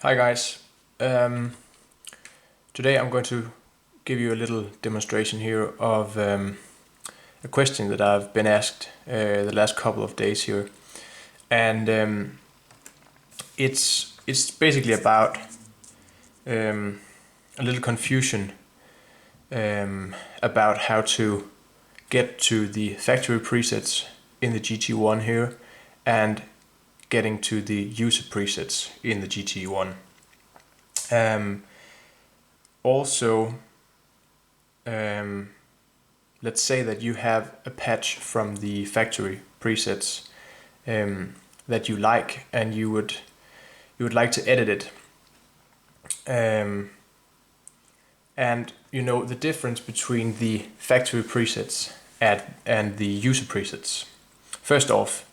Hi guys. Today I'm going to give you a little demonstration here of a question that I've been asked the last couple of days here, and it's basically about a little confusion about how to get to the factory presets in the GT-1 here and getting to the user presets in the GT-1. Also, let's say that you have a patch from the factory presets that you like, and you would like to edit it. And you know the difference between the factory presets and the user presets. First off,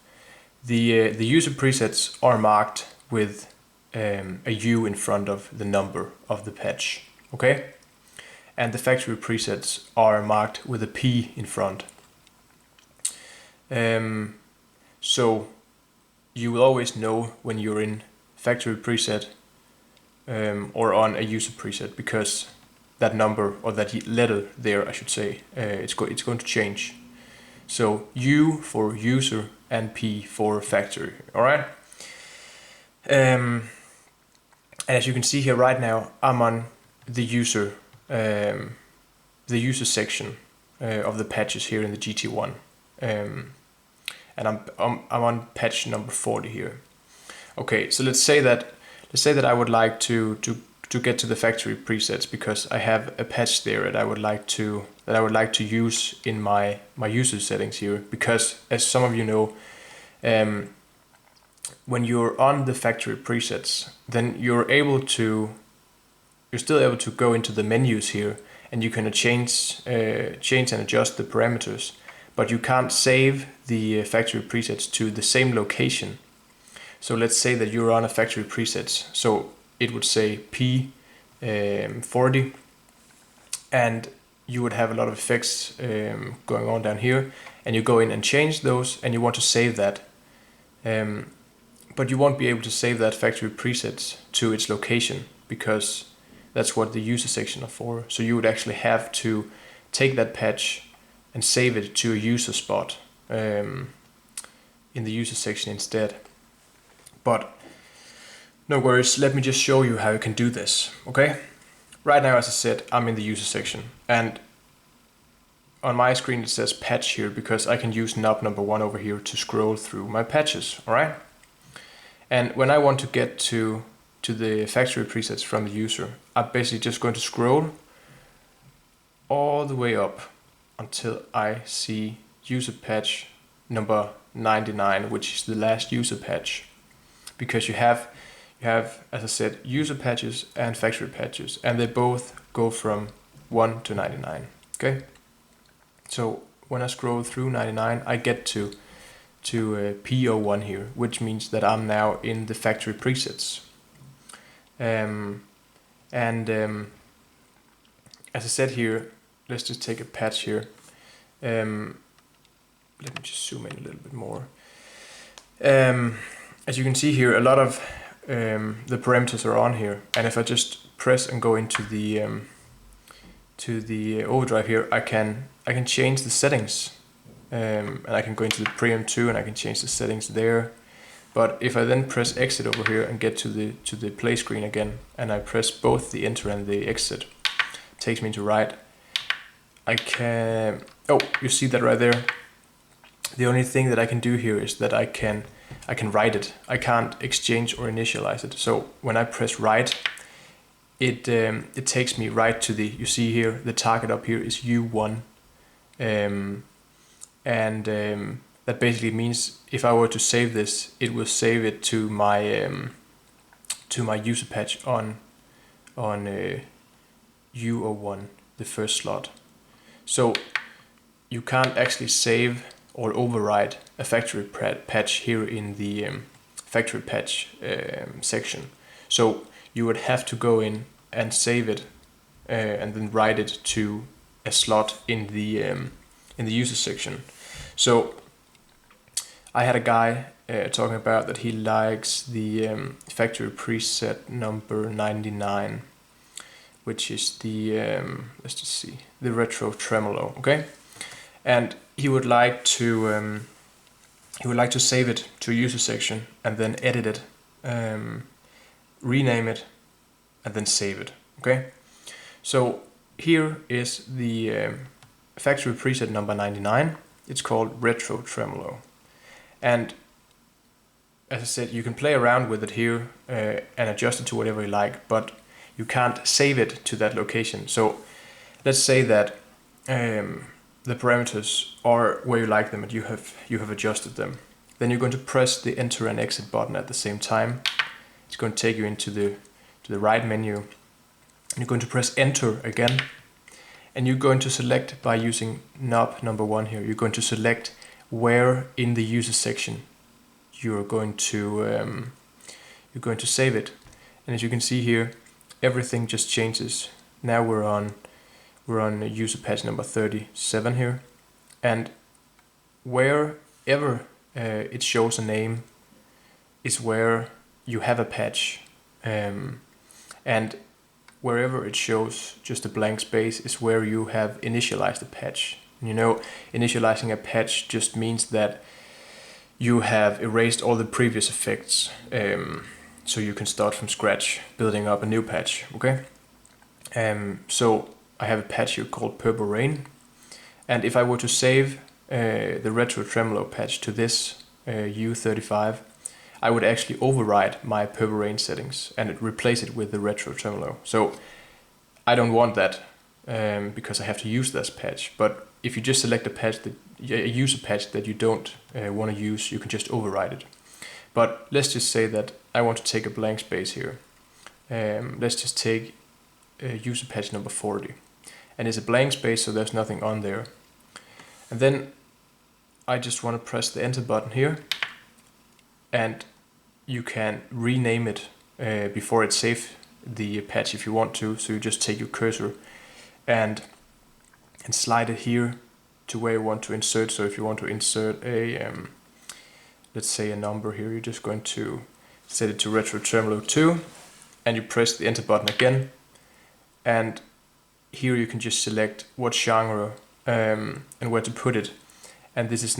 the user presets are marked with a U in front of the number of the patch, okay? And the factory presets are marked with a P in front. So you will always know when you're in factory preset or on a user preset, because that number, or that letter there, I should say, it's going to change. So U for user and P for factory. All right. And as you can see here right now, I'm on the user section of the patches here in the GT1, and I'm on patch number 40 here. Okay, so let's say that I would like to get to the factory presets because I have a patch there that I would like to use in my user settings here, because as some of you know, when you're on the factory presets, then you're still able to go into the menus here, and you can change and adjust the parameters, but you can't save the factory presets to the same location. So let's say that you're on a factory presets, so it would say P40, and you would have a lot of effects going on down here, and you go in and change those, and you want to save that, but you won't be able to save that factory presets to its location, because that's what the user section are for. So you would actually have to take that patch and save it to a user spot in the user section instead. But no worries, let me just show you how you can do this, okay? Right now, as I said, I'm in the user section, and on my screen it says patch here because I can use knob number 1 over here to scroll through my patches, alright? And when I want to get to the factory presets from the user, I'm basically just going to scroll all the way up until I see user patch number 99, which is the last user patch. Because you have, as I said, user patches and factory patches, and they both go from 1 to 99. Okay. So when I scroll through 99, I get to P01 here, which means that I'm now in the factory presets. As I said here, let's just take a patch here. Let me just zoom in a little bit more. As you can see here, a lot of the parameters are on here, and if I just press and go into the overdrive here, I can change the settings, and I can go into the preamp 2 and I can change the settings there. But if I then press exit over here and get to the play screen again, and I press both the enter and the exit, it takes me to right. I can, oh, you see that right there. The only thing that I can do here is that I can write it. I can't exchange or initialize it. So when I press right, it takes me right to the, you see here, the target up here is U1. That basically means if I were to save this, it will save it to my user patch on U01, the first slot. So you can't actually save or override a factory patch here in the factory patch section. So you would have to go in and save it and then write it to a slot in the user section. So I had a guy talking about that he likes the factory preset number 99, which is the, let's just see, the retro tremolo, okay? And he would like to save it to a user section and then edit it, rename it, and then save it, okay? So here is the factory preset number 99. It's called retro tremolo. And as I said, you can play around with it here and adjust it to whatever you like, but you can't save it to that location. So let's say that the parameters are where you like them and you have adjusted them. Then you're going to press the enter and exit button at the same time. It's going to take you into the right menu. And you're going to press enter again. And you're going to select, by using knob number 1 here, you're going to select where in the user section you're going to save it. And as you can see here, everything just changes. Now we're on user patch number 37 here, and wherever it shows a name is where you have a patch, and wherever it shows just a blank space is where you have initialized a patch. You know, initializing a patch just means that you have erased all the previous effects, so you can start from scratch building up a new patch, okay? So I have a patch here called Purple Rain, and if I were to save the retro tremolo patch to this U35, I would actually override my Purple Rain settings and replace it with the retro tremolo. So I don't want that because I have to use this patch. But if you just select a user patch that you don't want to use, you can just override it. But let's just say that I want to take a blank space here. Let's just take user patch number 40. And it's a blank space, so there's nothing on there. And then I just want to press the enter button here, and you can rename it before it saves the patch if you want to. So you just take your cursor and slide it here to where you want to insert. So if you want to insert a let's say a number here, you're just going to set it to retro tremolo 2, and you press the enter button again, and here you can just select what genre and where to put it. And this is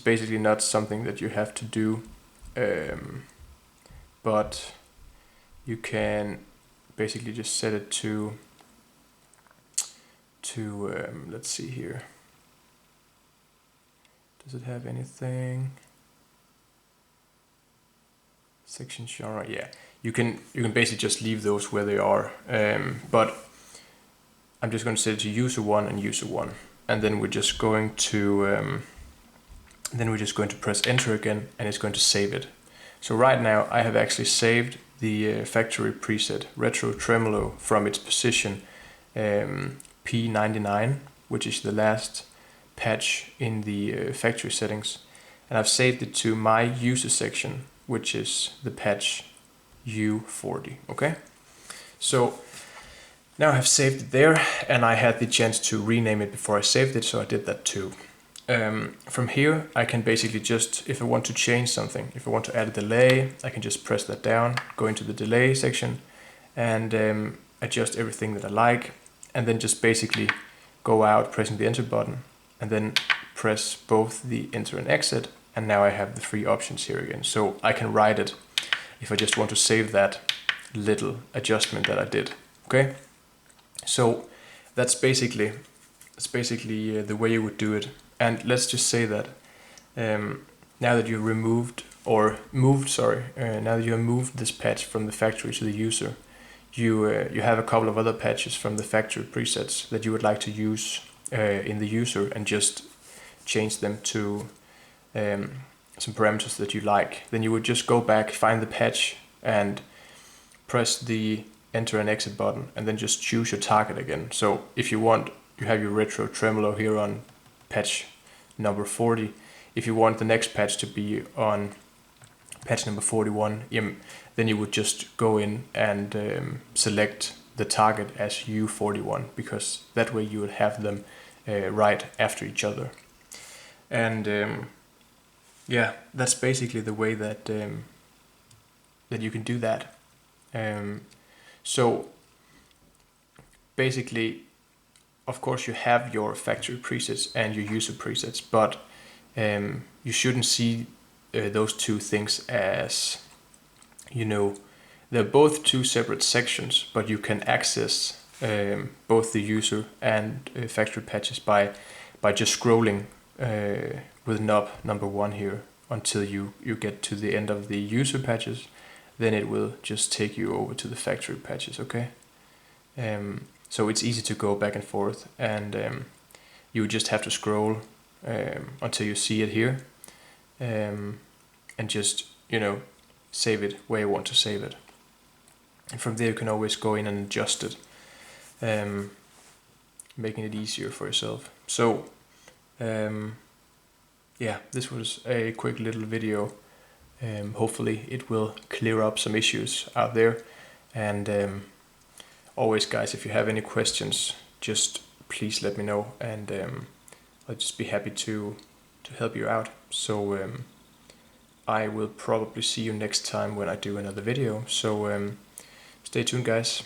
basically not something that you have to do, but you can basically just set it to let's see here. Does it have anything? Section genre, yeah. You can basically just leave those where they are, but I'm just going to set it to user 1 and user 1, and then we're just going to press enter again, and it's going to save it. So right now I have actually saved the factory preset retro tremolo from its position P99, which is the last patch in the factory settings, and I've saved it to my user section, which is the patch U40. Okay, so now I have saved it there, and I had the chance to rename it before I saved it, so I did that too. From here I can basically just, if I want to change something, if I want to add a delay, I can just press that down, go into the delay section, and adjust everything that I like, and then just basically go out pressing the enter button, and then press both the enter and exit, and now I have the three options here again. So I can write it if I just want to save that little adjustment that I did. Okay, so that's basically the way you would do it. And let's just say that now that you moved this patch from the factory to the user, you have a couple of other patches from the factory presets that you would like to use in the user, and just change them to some parameters that you like. Then you would just go back, find the patch, and press the enter and exit button, and then just choose your target again. So if you want, you have your retro tremolo here on patch number 40. If you want the next patch to be on patch number 41, then you would just go in and select the target as U41, because that way you would have them right after each other. And yeah, that's basically the way that that you can do that. So basically, of course, you have your factory presets and your user presets, but you shouldn't see those two things as, you know, they're both two separate sections, but you can access both the user and factory patches by just scrolling with knob number 1 here until you get to the end of the user patches. Then it will just take you over to the factory patches, okay? So it's easy to go back and forth, and you just have to scroll until you see it here, and just, you know, save it where you want to save it. And from there you can always go in and adjust it, making it easier for yourself. So yeah, this was a quick little video. Hopefully it will clear up some issues out there. And always, guys, if you have any questions, just please let me know, and I'll just be happy to help you out. So I will probably see you next time when I do another video. So stay tuned, guys.